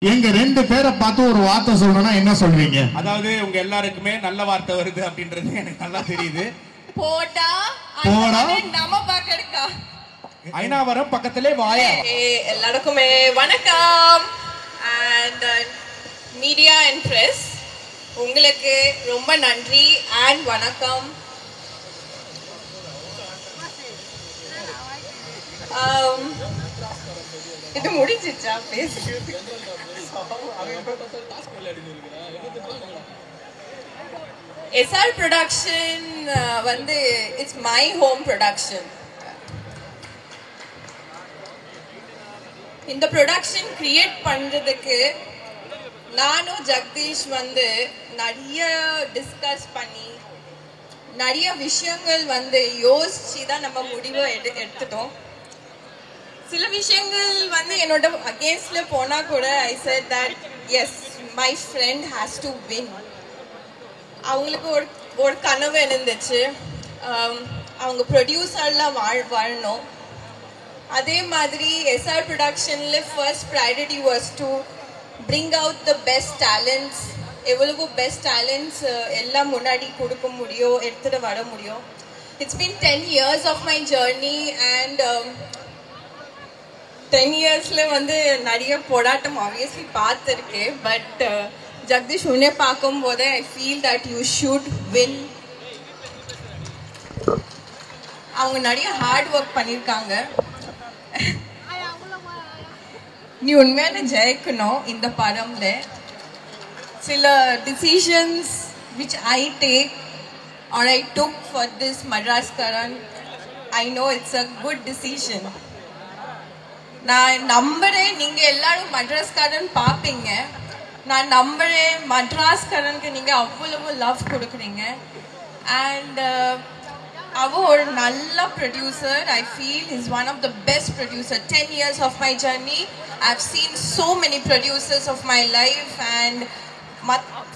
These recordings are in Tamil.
எங்க ரெண்டு பேரை பார்த்து ஒரு வார்த்தை சொல்லணும்னா என்ன சொல்வீங்க? அதாவது உங்க எல்லாருக்குமே நல்ல வார்த்தை வருது அப்படின்றது எனக்கு நல்லா தெரியுது. போடா போடா நம்ம பாக்கடக்கா ஐனாவரம் பக்கத்திலே வாயா. எல்லாருக்குமே வணக்கம். அண்ட் மீடியா அண்ட் பிரஸ் உங்களுக்கு ரொம்ப நன்றி அண்ட் வணக்கம். இது முடிஞ்சிச்சா பேசுறது? எஸ்ஆர் ப்ரொடக்ஷன் வந்து இட்ஸ் மை ஹோம் ப்ரொடக்ஷன். இந்த ப்ரொடக்ஷன் கிரியேட் பண்றதுக்கு நானும் ஜெகதீஷ் வந்து நிறைய டிஸ்கஸ் பண்ணி நிறைய விஷயங்கள் வந்து யோசிச்சு தான் நம்ம முடிவை எடுத்துட்டோம். சில விஷயங்கள் வந்து என்னோட அகேன்ஸ்ட்ல போனா கூட I said that as my friend has to win. அவங்களுக்கு ஒரு கனவு இருந்துச்சு, அவங்க ப்ரொடியூசர்லாம் வாழணும். அதே மாதிரி எஸ்ஆர் ப்ரொடக்ஷன்ல first priority was to bring out the best talents. எவ்வளவோ பெஸ்ட் டேலண்ட்ஸ் எல்லாம் முன்னாடி கொடுக்க முடியும், எடுத்துகிட்டு வர முடியும். It's been 10 years of my journey and 10 yearsல வந்து நிறைய போராட்டம் ஆப்வியஸ்லி பார்த்துருக்கேன். பட் ஜெகதீஷ் உன்னை பார்க்கும் போதே I feel that you should win. அவங்க நிறைய ஹார்ட் ஒர்க் பண்ணியிருக்காங்க. நீ உண்மையான ஜெயிக்கணும் இந்த படம்ல. சில decisions which I take or I took for this Madras Karan, I know it's a good decision. நான் நம்புறேன் நீங்க எல்லாரும் மட்ராஸ் காரன் பார்ப்பீங்க. நான் நம்புறேன் மட்ராஸ் காரனுக்கு நீங்க அவ்வளவு லவ் கொடுக்குறீங்க. அண்ட் அவ ஒரு நல்ல producer. I feel is one of the best producer. 10 years of my journey I've seen so many producers of my life and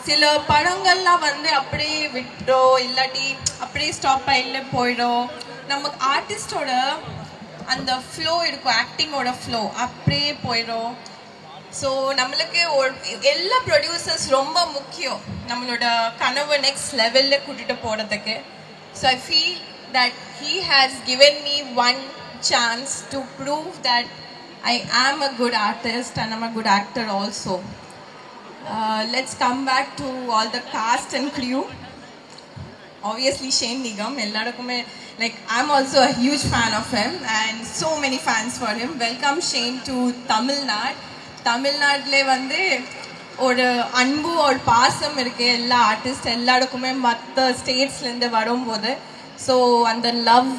சில படங்கள்லாம் வந்து அப்படியே விட்டுரும், இல்லாட்டி அப்படியே ஸ்டாப் ஆகில போயிடும். நமக்கு ஆர்டிஸ்டோட அந்த ஃப்ளோ இருக்கும், ஆக்டிங்கோட ஃப்ளோ அப்படியே போயிடும். ஸோ நம்மளுக்கு எல்லா ப்ரொடியூசர்ஸ் ரொம்ப முக்கியம் நம்மளோட கனவு நெக்ஸ்ட் லெவலில் கூட்டிகிட்டு போகிறதுக்கு. So I feel that he has given me one chance to prove that I am a good artist and I'm a good actor also. Let's come back to all the cast and crew. Obviously Shane Nigam, ellarukume like I'm also a huge fan of him and so many fans for him. Welcome Shane to Tamil Nadu. Tamil Nadule vande ஒரு அன்பு ஒரு பாசம் இருக்கு எல்லா ஆர்டிஸ்ட் எல்லாருக்குமே மற்ற ஸ்டேட்ஸ்ல இருந்து வரும்போது. So and the love,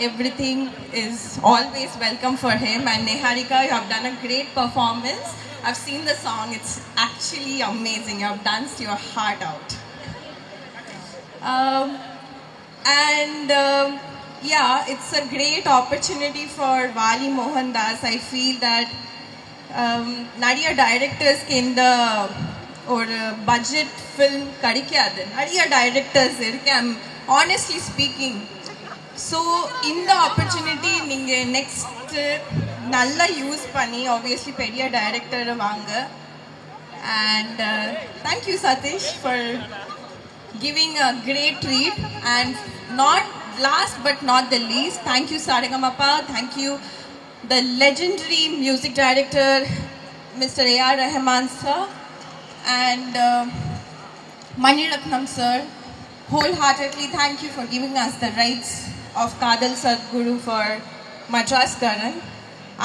everything is always welcome for him. And Neharika, you have done a great performance. I've seen the song, it's actually amazing. You have danced your heart out. Yeah, it's a great opportunity for Vali Mohandas. I feel that நிறைய டைரக்டர்ஸ்க்கு இந்த ஒரு பட்ஜெட் ஃபில்ம் கிடைக்காது. நிறைய டைரக்டர்ஸ் இருக்கு, honestly speaking. So இந்த ஆப்பர்ச்சுனிட்டி நீங்கள் நெக்ஸ்ட்டு நல்லா யூஸ் பண்ணி obviously பெரிய டைரக்டர் வாங்க. And thank you Satish for giving a great treat. And not last but not the least, thank you Saregamappa, thank you the legendary music director Mr. A.R. Rahman sir and Mani Ratnam sir. Wholeheartedly thank you for giving us the rights of Kadal Sadhguru for Madras Karan.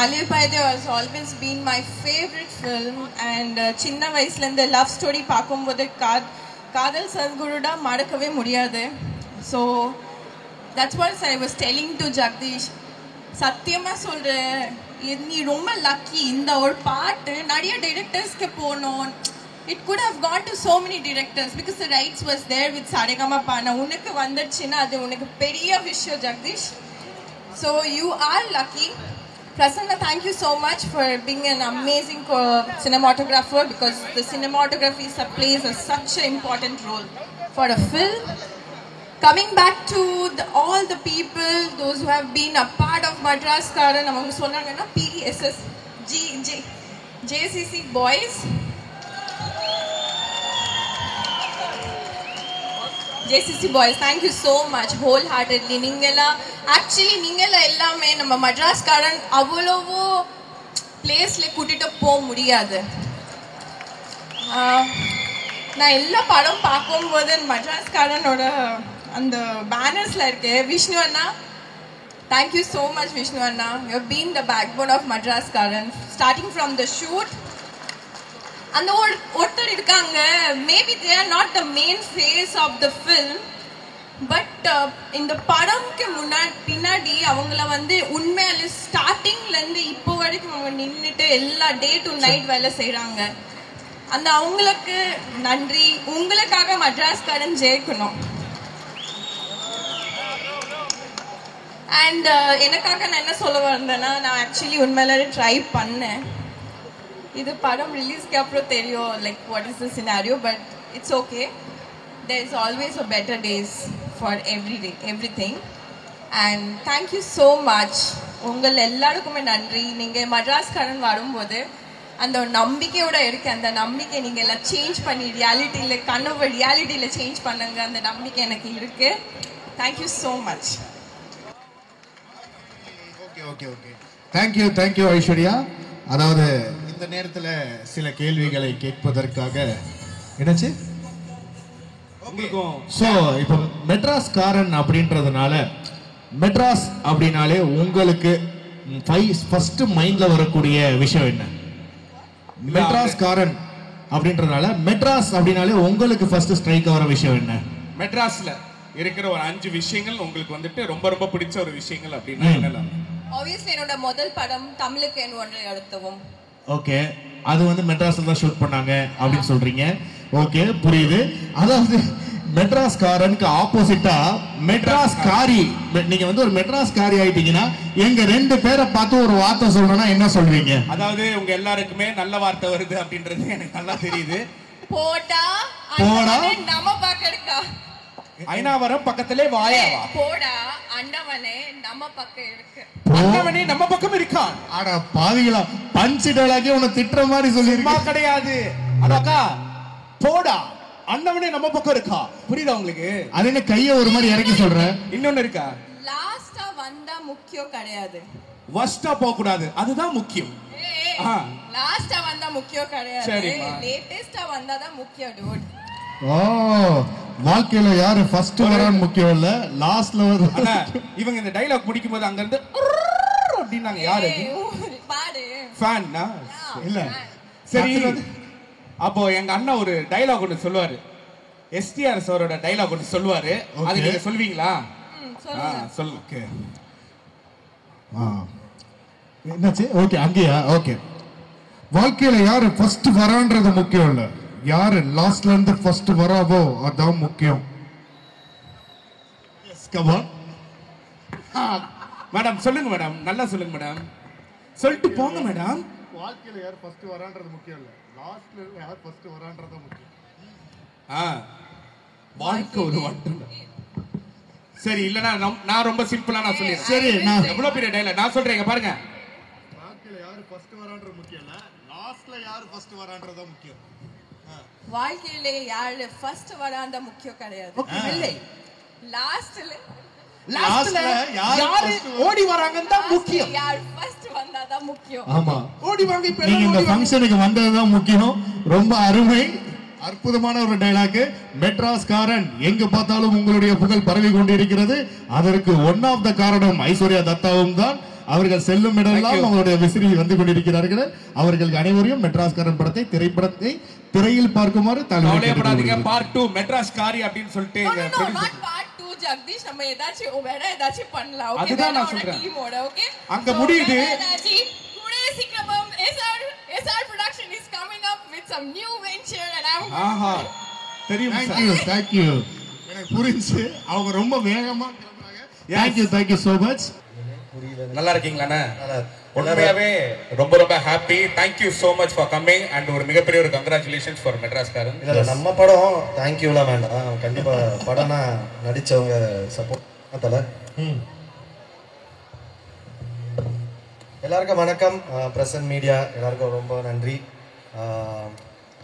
Aliyar Paide has always been my favorite film and chinna vayasla indha love story paakumbodhu Kadal Sadhguru da madakave mudiyadhu. So that's what I was telling to Jagdish. சத்தியமா சொல்றேன், நீ ரொம்ப லக்கி. இந்த ஒரு பாட்டு நிறைய டைரக்டர்ஸ்க்கு போனோம். It could have gone to so many directors because the rights was there with Saregamappa. Na unakku vanduchina adu unakku periya vishayam Jagdish. So you are lucky. Prasanna, thank you so much for being an amazing cinematographer because the cinematography plays such an important role for a film. Coming back to all the people, those who have been a part of Madras Karan, அவங்க சொன்னாங்கன்னா PSS JCC boys. JCC boys, thank you so much wholeheartedly. நீங்கள எல்லாமே நம்ம மட்ராஸ்காரன் அவ்வளவு பிளேஸ்ல கூட்டிட்டு போக முடியாது. நான் எல்லா படம் பார்க்கும்போது மட்ராஸ்காரனோட அந்த பேனர்ஸ்ல இருக்கு. விஷ்ணு அண்ணா, thank you so much Vishnu Anna. You have been the backbone of Madras Karan starting from the shoot. And ஒருத்தர் இருக்காங்க, maybe they are not the main face of the film, but இந்த படம்க்கு பின்னாடி அவங்கள உண்மையால ஸ்டார்டிங்ல இருந்து இப்போ வரைக்கும் அவங்க நின்னுட்டு எல்லா டே டு நைட் வேலை செய்றாங்க. அந்த அவங்களுக்கு நன்றி. உங்களுக்காக மட்ராஸ்காரன் ஜெயிக்கணும். அண்ட் எனக்காக நான் என்ன சொல்ல வந்தேன்னா, நான் ஆக்சுவலி உண்மையிலே ட்ரை பண்ணேன். இது படம் ரிலீஸ்க்கு அப்புறம் தெரியும் like what is the scenario, but it's okay. There is always a better days for everything. And thank you so much. உங்கள் எல்லாருக்குமே நன்றி. நீங்கள் மட்ராஸ்காரன் வரும்போது அந்த நம்பிக்கையோட இருக்கு. அந்த நம்பிக்கை நீங்கள் எல்லாம் சேஞ்ச் பண்ணி ரியாலிட்டியில் கனவு ரியாலிட்டியில் சேஞ்ச் பண்ணுங்க. அந்த நம்பிக்கை எனக்கு இருக்கு. Thank you so much. Thank you Aishwarya. அதாவது இந்த நேரத்தில் சில கேள்விகளை கேட்பதற்காக என்னாச்சு உங்களுக்கும். ஸோ இப்போ மெட்ராஸ்காரன் அப்படின்றதுனால, மெட்ராஸ் அப்படின்னாலே உங்களுக்கு ஃபர்ஸ்ட் மைண்ட்ல வரக்கூடிய விஷயம் என்ன? மெட்ராஸ்காரன் அப்படின்றதுனால மெட்ராஸ் அப்படின்னாலே உங்களுக்கு ஃபர்ஸ்ட் ஸ்ட்ரைக் வர விஷயம் என்ன? மெட்ராஸ்ல இருக்கிற ஒரு 5 விஷயங்கள் உங்களுக்கு ரொம்ப ரொம்ப பிடிச்ச ஒரு விஷயங்கள் அப்படின்னா என்னலாம்? ஆப்வியஸ்லி என்னோட முதல் படம் தமிழுக்கு என் ஒன்றை அடுத்தவும். ஓகே, அது மெட்ராஸ்ல தான் ஷூட் பண்ணாங்க அப்படின்னு சொல்றீங்க. ஓகே, புரியுது. அதாவது மெட்ராஸ்காரனுக்கு ஆப்போசிட்டா மெட்ராஸ்காரி. நீங்க ஒரு மெட்ராஸ்காரி ஆயிட்டீங்கன்னா எங்க 2 பேரை பார்த்து ஒரு வார்த்தை சொல்லணும்னா என்ன சொல்வீங்க? அதாவது உங்க எல்லாருக்குமே நல்ல வார்த்தை வருது அப்படின்றது எனக்கு நல்லா தெரியுது. போடா போடா நம்ம பக்கடுக்கா ஐனாவரம் பக்கத்திலே வாயாவா. போடா அண்டவனே நம்ம பக்கம் இருக்கு. அண்டவனே நம்ம பக்கம் இருக்கான். அட பாவிகளா, பஞ்ச் டயலாகே உன்னை திட்டுற மாதிரி சொல்லிருக்கா. கிடையாது அடக்கா. போடா அண்டவனே நம்ம பக்கம் இருக்கா. புரியுதா உங்களுக்கு? அது என்ன கைய ஒரு மாதிரி இறக்கி சொல்ற? இன்னொன்னு இருக்கா? லாஸ்டா வந்தா முக்கியம் கிடையாது, வஸ்டா போக கூடாது, அதுதான் முக்கியம். லாஸ்டா வந்தா முக்கியம் கிடையாது, லேட்டஸ்டா வந்தாதான் முக்கியம் டூட். ஓ, வாழ்க்கையில யாரு ஃபர்ஸ்ட் வரான்னு முக்கியம் இல்ல, லாஸ்ட்ல வர. இவங்க இந்த டயலாக் முடிக்கும் போது அங்க இருந்து அப்படினாங்க. யாரு பாடு? ஃபேன்னா இல்ல. சரி, அப்போ எங்க அண்ணா ஒரு டயலாக் ஒன்னு சொல்லுவாரு. எஸ்டிஆர் சாரோட டயலாக் ஒன்னு சொல்லுவாரு. அது நீங்க சொல்வீங்களா? சொல்லுங்க. என்னாச்சு? ஓகே, அங்கேயா? ஓகே. வாழ்க்கையில யாரு ஃபர்ஸ்ட் வரான்றது முக்கியம் இல்ல, யாரு லாஸ்ட்ல இருந்து ஃபர்ஸ்ட் வராவோ அதான் முக்கியம். மேடம் சொல்லுங்க மேடம், நல்லா சொல்லுங்க மேடம், சொல்லிட்டு போங்க மேடம். வாழ்க்கையில யார் ஃபர்ஸ்ட் வரான்றது முக்கியம் இல்ல, லாஸ்ட்ல யார் ஃபர்ஸ்ட் வரான்றது முக்கியம். வாழ்க்கை ஒரு வட்டம். சரி, இல்லனா நான் ரொம்ப சிம்பிளா நான் சொல்லிடுறேன். சரி, நான் எவ்வளவு பெரிய டயலாக் நான் சொல்றேன். பாருங்க, வாழ்க்கையில யார் ஃபர்ஸ்ட் வரான்றது முக்கியம் இல்ல, லாஸ்ட்ல யார் ஃபர்ஸ்ட் வரான்றது முக்கியம். வாழ்க்கையிலே யாரு ஃபர்ஸ்ட் வராந்த முக்கியம் கிடையாது, இல்லை லாஸ்ட்ல யாரு ஓடி வராங்கன்னு தான் முக்கியம். யார் ஃபர்ஸ்ட் வந்தாதான் முக்கியம். ஆமா, ஓடி வாங்க. இப்ப நீங்க இந்த ஃபங்க்ஷனுக்கு வந்ததுதான் முக்கியம். ரொம்ப அருமை, அற்புதமான ஒரு டயலாக். மெட்ராஸ்காரன் எங்க பார்த்தாலும் உங்களுடைய புகழ் பரவி கொண்டிருக்கிறது. அதற்கு ஒன் ஆஃப் த காரணம் ஐஸ்வர்யா தத்தாவும் தான். அவர்கள் செல்லும் இடமெல்லாம் அவருடைய விசிறி வந்து கொண்டிருக்கிறார்கள். அவர்கள் அனைவரையும் மெட்ராஸ்காரன் திரைப்படத்தை திரையில் பார்க்குமாறு கவலைப்படாதீங்க. பார்ட் 2 மெட்ராஸ்காரி அப்படின்னு சொல்லிட்டு ஜெகதீஷ் நம்ம ஏதாச்சும் பண்ணலாம். ஓகே, அதுதான் நான் சொல்றேன். டீமோட ஓகே அங்க முடியுது. Today சீக்கிரம் SR production is coming up with some new venture and I'm தெரியும். Thank you. எனக்கு புரிஞ்சு அவங்க ரொம்ப வேகமா கிளம்பறாங்க. Thank you so much. நல்லா இருக்கீங்களாண்ணா? உண்மையாவே ரொம்ப ரொம்ப happy. Thank you so much for coming and ஒரு மிகப்பெரிய ஒரு கங்க்ராச்சுலேஷன்ஸ் ஃபார் மெட்ராஸ்காரன். இல்ல நம்ம படம் தேங்க் யூலாம் வேண்டாம், கண்டிப்பா படம்னா நடிச்சவங்க சப்போர்ட் தல. எல்லாருக்கும் வணக்கம். பிரசன்ட் மீடியா எல்லாருக்கும் ரொம்ப நன்றி.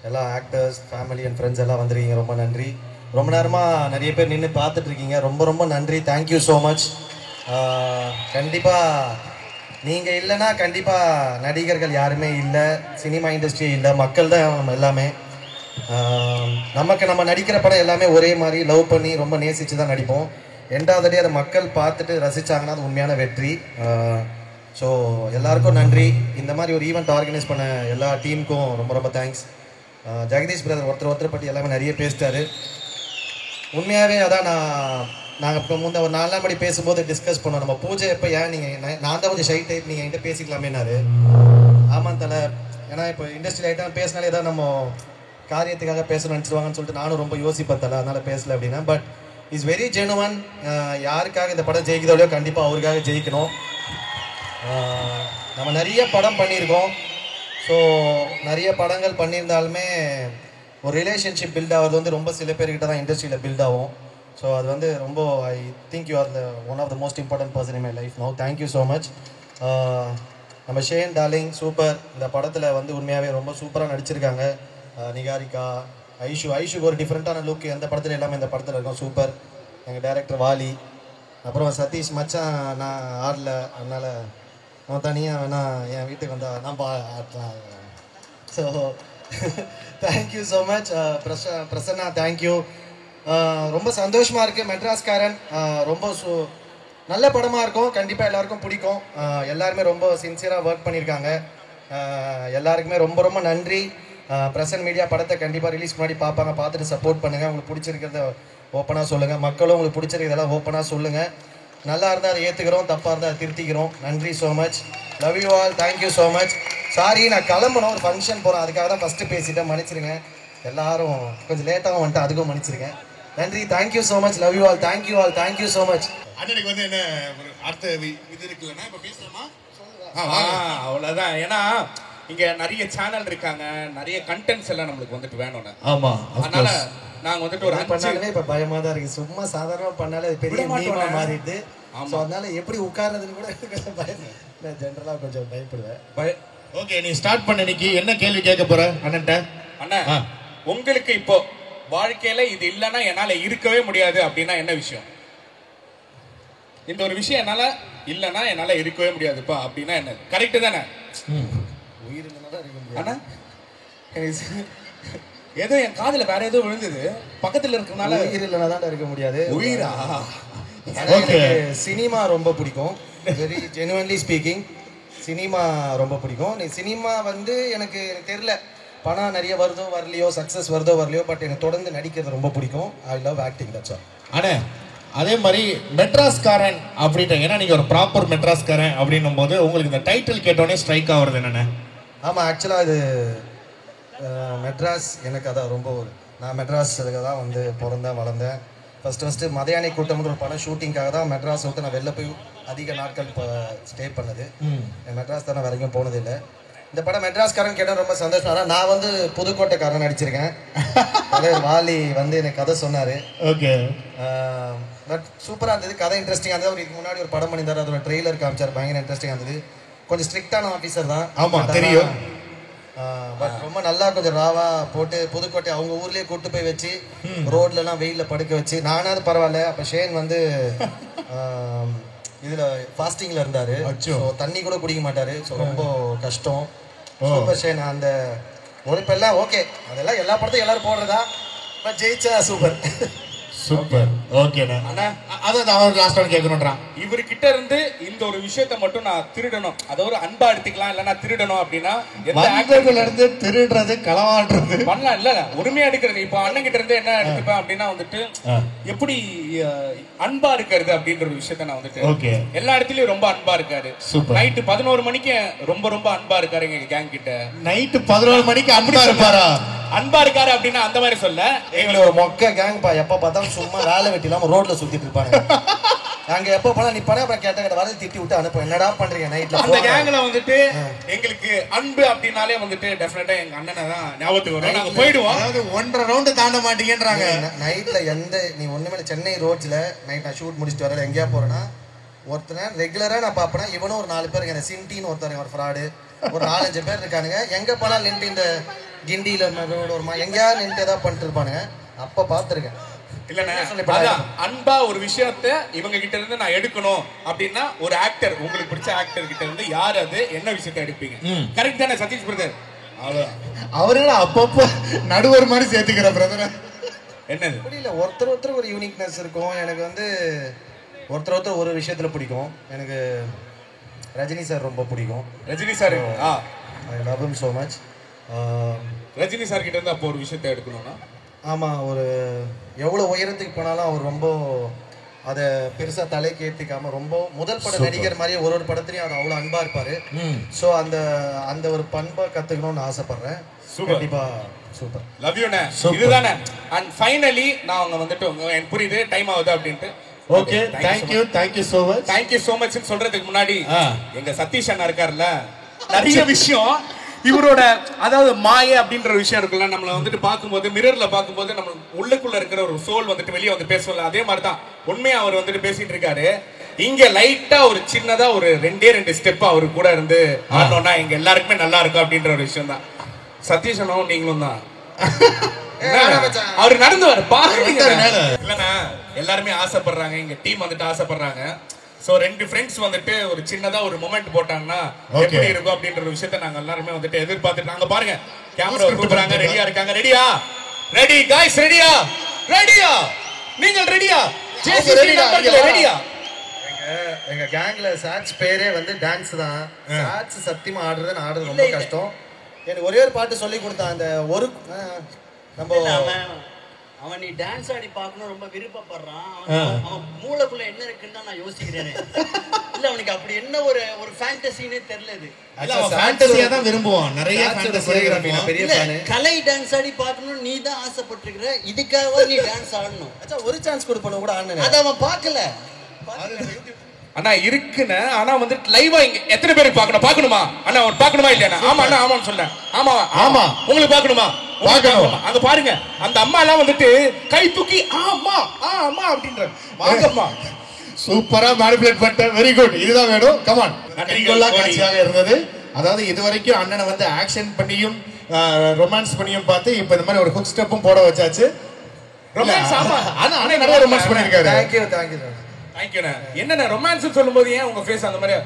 எல்லா ஆக்டர்ஸ், ஃபேமிலி அண்ட் ஃப்ரெண்ட்ஸ் எல்லாம் வந்துருக்கீங்க, ரொம்ப நன்றி. ரொம்ப நேரமாக நிறைய பேர் நின்று பார்த்துட்ருக்கீங்க, ரொம்ப ரொம்ப நன்றி. Thank you so much. கண்டிப்பாக நீங்கள் இல்லைன்னா கண்டிப்பாக நடிகர்கள் யாருமே இல்லை, சினிமா இண்டஸ்ட்ரி இல்லை, மக்கள் தான் நம்ம எல்லாமே. நம்ம நடிக்கிற படம் எல்லாமே ஒரே மாதிரி லவ் பண்ணி ரொம்ப நேசித்து தான் நடிப்போம். ரெண்டாவது அதை மக்கள் பார்த்துட்டு ரசித்தாங்கன்னா அது உண்மையான வெற்றி. ஸோ எல்லாருக்கும் நன்றி. இந்த மாதிரி ஒரு ஈவெண்ட் ஆர்கனைஸ் பண்ண எல்லா டீமுக்கும் ரொம்ப ரொம்ப தேங்க்ஸ். ஜெகதீஷ் பிரதர் ஒருத்தர் பற்றி எல்லாமே நிறைய பேசிட்டாரு. உண்மையாகவே அதான் நாங்கள் இப்போ ஒரு 4 நாள் படி பேசும்போது டிஸ்கஸ் பண்ணோம், நம்ம பூஜை எப்போ ஏன் நீங்கள் நான் தான் கொஞ்சம் ஷை டைப், நீங்கள் என்கிட்ட பேசிக்கலாமேனாரு. ஆமாம் தலை, ஏன்னா இப்போ இண்டஸ்ட்ரியல் ஐட்டம் பேசினாலே ஏதாவது நம்ம காரியத்துக்காக பேசணும்னு நினச்சிருவாங்கன்னு சொல்லிட்டு நானும் ரொம்ப யோசிப்பேன் தலை, அதனால் பேசலை அப்படின்னா. But is very genuine. யாருக்காக இந்த படம் ஜெயிக்கிறதோ இல்லையோ கண்டிப்பாக அவருக்காக ஜெயிக்கணும். நம்ம நிறைய படம் பண்ணியிருக்கோம். ஸோ நிறைய படங்கள் பண்ணியிருந்தாலுமே ஒரு ரிலேஷன்ஷிப் பில்ட் ஆகிறது வந்து ரொம்ப சில பேர்கிட்ட தான் இண்டஸ்ட்ரியில் பில்ட் ஆகும். ஸோ அது வந்து ரொம்ப I think you are the one of the most important person in my life no. Thank you so much. நம்ம ஷேன் டார்லிங் சூப்பர். இந்த படத்தில் வந்து உண்மையாகவே ரொம்ப சூப்பராக நடிச்சிருக்காங்க. நிகாரிகா, ஐஷுக்கு ஒரு டிஃப்ரெண்ட்டான லுக் எந்த படத்தில் எல்லாமே இந்த படத்தில் இருக்கும். சூப்பர். எங்கள் டைரக்டர் வாலி, அப்புறம் சதீஷ் மச்சான் நான் ஆடல, அதனால் அவன் தனியாக வேணா என் வீட்டுக்கு வந்தால் நான் ஆடலாம். So thank you so much. Prasanna thank you. ரொம்ப சந்தோஷமாக இருக்குது. மெட்ராஸ்காரன் ரொம்ப நல்ல படமாக இருக்கும், கண்டிப்பாக எல்லாருக்கும் பிடிக்கும். எல்லாருமே ரொம்ப சின்சியராக ஒர்க் பண்ணியிருக்காங்க. எல்லாருக்குமே ரொம்ப ரொம்ப நன்றி. பிரசன்ட் மீடியா படத்தை கண்டிப்பாக ரிலீஸ் முன்னாடி பார்ப்பாங்க, பார்த்துட்டு சப்போர்ட் பண்ணுங்கள். உங்களுக்கு பிடிச்சிருக்கிறத ஓப்பனாக சொல்லுங்கள், மக்களும் உங்களுக்கு பிடிச்சிருக்கிறதெல்லாம் ஓப்பனாக சொல்லுங்கள். நல்லா இருந்தால் அதை ஏற்றுக்கிறோம், தப்பாக இருந்தால் அதை திருத்திக்கிறோம். நன்றி so much. Love you all. Thank you so much. Sorry, நான் கிளம்பணும், ஒரு ஃபங்க்ஷன் போகிறேன், அதுக்காக தான் ஃபஸ்ட்டு பேசிட்டேன், மன்னிச்சிருங்க. எல்லாரும் கொஞ்சம் லேட்டாகவும் வந்துட்டு அதுக்கும் மன்னிச்சிருங்க. நன்றி. Thank you so much. Love you all. Thank you all. Thank you so much. அண்ணனுக்கு வந்து என்ன அடுத்த இது இருக்குல்லண்ணா, இப்போ பேசலாமா? அவ்வளோதான். ஏன்னா இங்க நிறைய சேனல் இருக்காங்க, நிறைய கண்டென்ட்ஸ் எல்லாம் நம்மளுக்கு வந்துட்டு வேணும்னு. ஆமா, அதனால நாங்க வந்துட்டு ஒரு பண்ணாலே இப்ப பயமா தான் இருக்கு. சும்மா சாதாரணமா பண்ணாலே பெரிய மீமா மாறிடுது. சோ அதனால எப்படி உட்கார்றதுன்னு கூட பயம். நான் ஜெனரலா கொஞ்சம் பயப்படுவேன். ஓகே, நீ ஸ்டார்ட் பண்ண. இன்னைக்கு என்ன கேள்வி கேட்க போற அண்ணன்ட்ட? அண்ணா, உங்களுக்கு இப்போ வாழ்க்கையில இது இல்லைன்னா என்னால இருக்கவே முடியாது அப்படின்னா என்ன விஷயம்? இந்த ஒரு விஷயம் என்னால இல்லைன்னா என்னால இருக்கவே முடியாதுப்பா அப்படின்னா என்ன? கரெக்ட் தானே? உயிர் இல்லைன்னா இருக்க முடியாது. ஆனா ஏதோ என் காதுல வேற ஏதோ விழுந்தது, பக்கத்துல இருக்கனால உயிர் இல்லைன்னா தான் இருக்க முடியாது. உயிரா? சினிமா ரொம்ப பிடிக்கும். வெரி ஜெனுவன்லி ஸ்பீக்கிங், சினிமா ரொம்ப பிடிக்கும். நீ சினிமா வந்து எனக்கு தெரியல, பணம் நிறைய வருதோ வரலையோ, சக்ஸஸ் வருதோ வரலையோ, பட் எனக்கு தொடர்ந்து நடிக்கிறது ரொம்ப பிடிக்கும். I love acting. That's all. அண்ணே, அதே மாதிரி மெட்ராஸ்காரன் அப்படின்ட்டு, ஏன்னா நீங்கள் ஒரு ப்ராப்பர் மெட்ராஸ்காரன் அப்படின்னும் போது உங்களுக்கு இந்த டைட்டில் கேட்டோடனே ஸ்ட்ரைக் ஆகுறது என்னென்ன? ஆமாம், ஆக்சுவலாக இது மெட்ராஸ் எனக்கு அதான் ரொம்ப நான் மெட்ராஸுக்கு தான் வந்து பிறந்தேன் வளர்ந்தேன். ஃபஸ்ட்டு மதையானை கூட்டம்ன்ற ஒரு படம் ஷூட்டிங்காக தான் மெட்ராஸ் விட்டு நான் வெளில போய் அதிக நாட்கள் இப்போ ஸ்டே பண்ணது. மெட்ராஸ் தான் நான் வரைக்கும் போனதில்லை. இந்த படம் மெட்ராஸ்காரன் கேட்டால் ரொம்ப சந்தோஷம். ஆனால் நான் வந்து புதுக்கோட்டைக்காரன் நடிச்சிருக்கேன். வாலி வந்து எனக்கு கதை சொன்னார். ஓகே, பட் சூப்பராக இருந்தது, கதை இன்ட்ரெஸ்டிங்காக இருந்தது. இதுக்கு முன்னாடி ஒரு படம் பண்ணியிருந்தார், அதோட ட்ரெய்லர் காமிச்சார், பயங்கர இன்ட்ரெஸ்டிங்காக இருந்தது. கொஞ்சம் ஸ்ட்ரிக்டான ஆஃபீஸர் தான். ஆமாம் தெரியும். பட் ரொம்ப நல்லா கொஞ்சம் ராவா போட்டு புதுக்கோட்டை அவங்க ஊர்லேயே கூட்டு போய் வச்சு ரோட்லலாம் வெயிலில் படுக்க வச்சு, நானாவது பரவாயில்ல. அப்போ ஷேன் வந்து இதில் ஃபாஸ்டிங்கில் இருந்தார். ஸோ தண்ணி கூட குடிக்க மாட்டார். ஸோ ரொம்ப கஷ்டம். Super Shane. அந்த உழைப்பெல்லாம் ஓகே, அதெல்லாம் எல்லா படத்தையும் எல்லாரும் போடுறதா. பட் ஜெயிச்சா சூப்பர். சூப்பர். ஓகேண்ணா. அண்ணா அதான் அவர் லாஸ்ட் ஒன் கேட்கணுன்றான். இவர்கிட்ட இருந்து இந்த ஒரு விஷயத்தை மட்டும் நான் திருடணும், அதை ஒரு அன்பா எடுத்துக்கலாம், இல்லைன்னா திருடணும் அப்படின்னா இருந்து திருடுறது களவாடுறது பண்ணலாம். இல்ல உரிமையா எடுக்கிறது. இப்போ அண்ணன் கிட்ட இருந்து என்ன எடுத்துப்பேன் அப்படின்னா வந்துட்டு எப்படி அன்பா இருக்கிறது அப்படின்ற ஒரு விஷயத்த நான் வந்துட்டு எல்லா இடத்துலயும் ரொம்ப அன்பா இருக்காரு. நைட்டு 11 மணிக்கு ரொம்ப ரொம்ப அன்பா இருக்காரு எங்க கேங் கிட்ட. நைட்டு 11 மணிக்கு அன்பா இருப்பாரா? அன்பா இருக்காரு அப்படின்னா அந்த மாதிரி சொல்ல. எங்களுக்கு ஒரு மொக்க கேங் பா, எப்ப பார்த்தாலும் சும்மா வேலை வெட்டி இல்லாம ரோட்ல சுத்திட்டு இருப்பாங்க. நாங்க எப்ப போனா நிப்பானே, அப்புறம் கேட்ட வரது திட்டி விட்டு அனுப்போம். என்னடா பண்றீங்க நைட்ல? அந்த கேங்ல வந்துட்டு எங்களுக்கு அன்பு அப்படின்னாலே வந்துட்டு டெஃபினட்டா எங்க அண்ணனை தான் ஞாபகத்துக்கு வரும். நாங்க போயிடுவோம். அதாவது 1.5 ரவுண்டு தாண்ட மாட்டீங்கன்றாங்க. நைட்ல எந்த நீ ஒண்ணுமே சென்னை ரோட்ஸ்ல நைட் நான் ஷூட் முடிச்சுட்டு வரல எங்கேயா போறேன்னா ஒருத்தனை ரெகுலரா நான் பார்ப்பேன். இவனும் ஒரு 4 பேர் இருக்காங்க. சிண்டின்னு ஒருத்தர் ஒரு ஃப்ராடு, ஒரு 4-5 பேர் இருக்கானுங்க. எங்க போனாலும் நின்று இந்த கிண்டியில ஒரு எங்கேயாவது நின்று ஏதாவது பண்ணிட்டு இருப்பானுங்க. அப்ப பார்த்துருக்கேன். இல்லண்ணே, அன்பா ஒரு விஷயத்த இவங்க கிட்ட இருந்து நான் எடுக்கணும் அப்படின்னா ஒரு ஆக்டர், உங்களுக்கு பிடிச்ச ஆக்டர் கிட்ட இருந்து யார் அது என்ன விஷயத்த எடுப்பீங்க? கரெக்ட் தானே சதீஷ் பிரதர்? அவரு அப்பப்போ நடுவர் மாதிரி சேர்த்துக்கிற பிரதர். என்னது புரியல. ஒருத்தர் ஒரு யூனிக்னஸ் இருக்கும். எனக்கு வந்து ஒருத்தர் ஒரு விஷயத்துல பிடிக்கும். எனக்கு ரஜினி சார் ரொம்ப பிடிக்கும். Rajini sir I love him so much. Rajini sir கிட்ட இருந்து அப்போ ஒரு விஷயத்தை எடுக்கணும்னா, ஆமாம், ஒரு எவ்வளோ உயரத்துக்கு போனாலும் அவர் ரொம்ப அதை பெருசாக தலைக்கு ஏற்றிக்காம ரொம்ப முதல் பட நடிகர் மாதிரியே ஒரு படத்துலையும் அவர் அவ்வளோ அன்பாக இருப்பார். ஸோ அந்த ஒரு பண்பை கற்றுக்கணும்னு ஆசைப்பட்றேன். கண்டிப்பாக சூப்பர். லவ் யூண்ணே. இதுதானே. அண்ட் ஃபைனலி நான் அவங்க வந்துட்டு எனக்கு புரியுது டைம் ஆகுது அப்படின்ட்டு. ஓகே, தேங்க்யூ ஸோ மச் சொல்றதுக்கு முன்னாடி எங்க சதீஷ் அண்ணா இருக்காருல்ல, நிறைய விஷயம் இவரோட அதாவது மாய அப்படின்ற விஷயம் இருக்குல்ல, நம்மளை வந்துட்டு பார்க்கும்போது மிரர்ல பார்க்கும்போது நம்ம உள்ளுக்குள்ள இருக்கிற ஒரு சோல் வந்துட்டு வெளியே வந்து பேசல. அதே மாதிரி தான் உண்மையா அவர் வந்துட்டு பேசிட்டு இருக்காரு. இங்க லைட்டா ஒரு சின்னதா ஒரு 2 ஸ்டெப் அவரு கூட இருந்து ஆடணும்னா எங்க எல்லாருக்குமே நல்லா இருக்கும் அப்படின்ற ஒரு விஷயம் தான். சதீஷ் அண்ணாவும் நீங்களும் தான் அவரு நடந்து வர பாக்குறீங்க இல்லன்னா எல்லாருமே ஆசைப்படுறாங்க. எங்க டீம் வந்துட்டு ஆசைப்படுறாங்க. சோ 2 ஃப்ரெண்ட்ஸ் வந்துட்டு ஒரு சின்னதா ஒரு மொமெண்ட் போட்டாங்கன்னா எப்படி இருக்கும் அப்படின்ற ஒரு விஷயத்தை நாங்க எல்லாருமே வந்துட்டு எதிர்பார்த்துட்டு நாங்க பாருங்க. கேமரா கூப்பிடுறாங்க. ரெடியா இருக்காங்க? ரெடியா? Ready guys? ரெடியா? நீங்கள் ரெடியா? ரெடியா? எங்க கேங்ல சாட்ஸ் பேரே வந்து டான்ஸ் தான். சாட்ஸ் சத்தியமா ஆடுறது ரொம்ப கஷ்டம். எனக்கு ஒரே ஒரு பாட்டு சொல்லி கொடுத்தான். அந்த ஒரு நம்ம அவன் நீ டான்ஸ் ஆடி பார்க்கணும் ரொம்ப விருப்பப்படுறான். அவன் மூளைக்குள்ள என்ன இருக்குன்னு தான் நான் யோசிக்கிறேன். இல்ல அவனுக்கு அப்படி என்ன ஒரு ஃபேண்டசினே தெரியல. ஃபேண்டசியா தான் விரும்புவான். நிறைய ஃபேண்டசி பெரிய ஃபேன். கலை டான்ஸ் ஆடி பார்க்கணும் நீ தான் ஆசைப்பட்டிருக்கிற. இதுக்காக நீ டான்ஸ் ஆடணும். அச்சா ஒரு சான்ஸ் கொடுப்பணும் கூட ஆடணும். அத அவன் பார்க்கல. அண்ணா இருக்குன்னு ஆனா வந்து லைவா இங்க எத்தனை பேருக்கு பார்க்கணுமா? அண்ணா அவர் பார்க்கணுமா இல்லையா? ஆமா அண்ணா ஆமான்னு சொன்னேன். ஆமா உங்களுக்கு பார்க்கணுமா? பார்க்கணும். அங்க பாருங்க அந்த அம்மா எல்லாம் வந்துட்டு கை தூக்கி ஆமா அப்படின்ற வாங்கம்மா. சூப்பரா மேனிபுலேட் பண்ணிட்ட. Very good. இதுதான் வேணும். Come on. நன்றிகொள்ளா காட்சியாக இருந்தது. அதாவது இதுவரைக்கும் அண்ணனை வந்து ஆக்ஷன் பண்ணியும் ரொமான்ஸ் பண்ணியும் பார்த்து இப்ப இந்த மாதிரி ஒரு ஹுக் ஸ்டெப்பும் போட வச்சாச்சு. ரொமான்ஸ் ஆமா அண்ணா நிறைய ரொமான்ஸ் பண்ணிருக்காரு. தேங்க்யூண்ணா. என்னண்ணா ரொமான்ஸ் சொல்லும்போது ஏன் உங்க ஃபேஸ் அந்த மாதிரி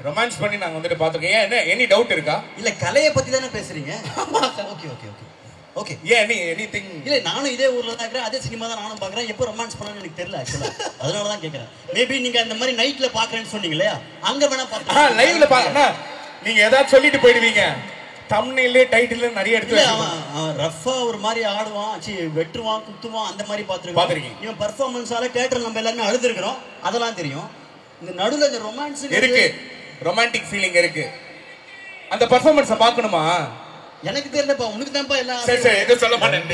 ரொமான்ஸ் பண்ணி நாங்க வந்துட்டு பாத்துருக்கோம். ஏன் என்ன எனி டவுட் இருக்கா? இல்ல கலையை பத்தி தானே பேசுறீங்க. ஓகே ஏன் எனிதிங் இல்ல நானும் இதே ஊர்ல தான் இருக்கேன். அதே சினிமா தான் நானும் பாக்குறேன். எப்போ ரொமான்ஸ் பண்ணணும்னு எனக்கு தெரியல ஆக்சுவலா. அதனால தான் கேக்குறேன். மேபி நீங்க அந்த மாதிரி நைட்ல பாக்குறேன்னு சொன்னீங்க இல்லையா? அங்க வேணா பாருங்க. லைவ்ல பாருங்க. நீங்க ஏதாவது சொல்லிட்டு போயிடுவீங்க. தம்ப்நெயில்ல டைட்டில்ல நிறைய எடுத்து அவன் ரஃபா ஒரு மாதிரி ஆடுவான், வெட்டுவான், குத்துவான், அந்த மாதிரி பாத்துருக்கீங்க. இவன் பெர்ஃபார்மன்ஸால தியேட்டர்ல நம்ம எல்லாரும் அழுதுருக்கிறோம். அதெல்லாம் தெரியும். இந்த நடுவுல இந்த ரொமான்ஸ் இருக்கு. ரொமான்டிக் ஃபீலிங் இருக்கு. அந்த பெர்ஃபார்மன்ஸை பார்க்கணுமா? எனக்கு தெரியலப்பா. உனக்கு தான்ப்பா எல்லாம். சரி எதுவும் சொல்ல மாட்டேன்.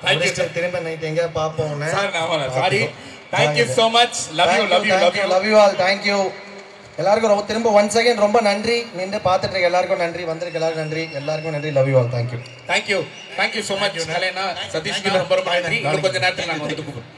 Thank you. திரும்ப நைட் எங்க பாப்போம். Sorry. Thank you so much. love you all. thank you. எல்லாருக்கும் திரும்ப once again ரொம்ப நன்றி. நின்று பார்த்துட்டு இருக்க எல்லாருக்கும் நன்றி. வந்திருக்க எல்லாருக்கும் நன்றி. love you all. thank you so much. கலைனா சதீஷ்க்கு ரொம்ப நன்றி. இன்னும் கொஞ்ச நேரத்துல நாங்க வந்துட்டு கூப்பிடுறோம்.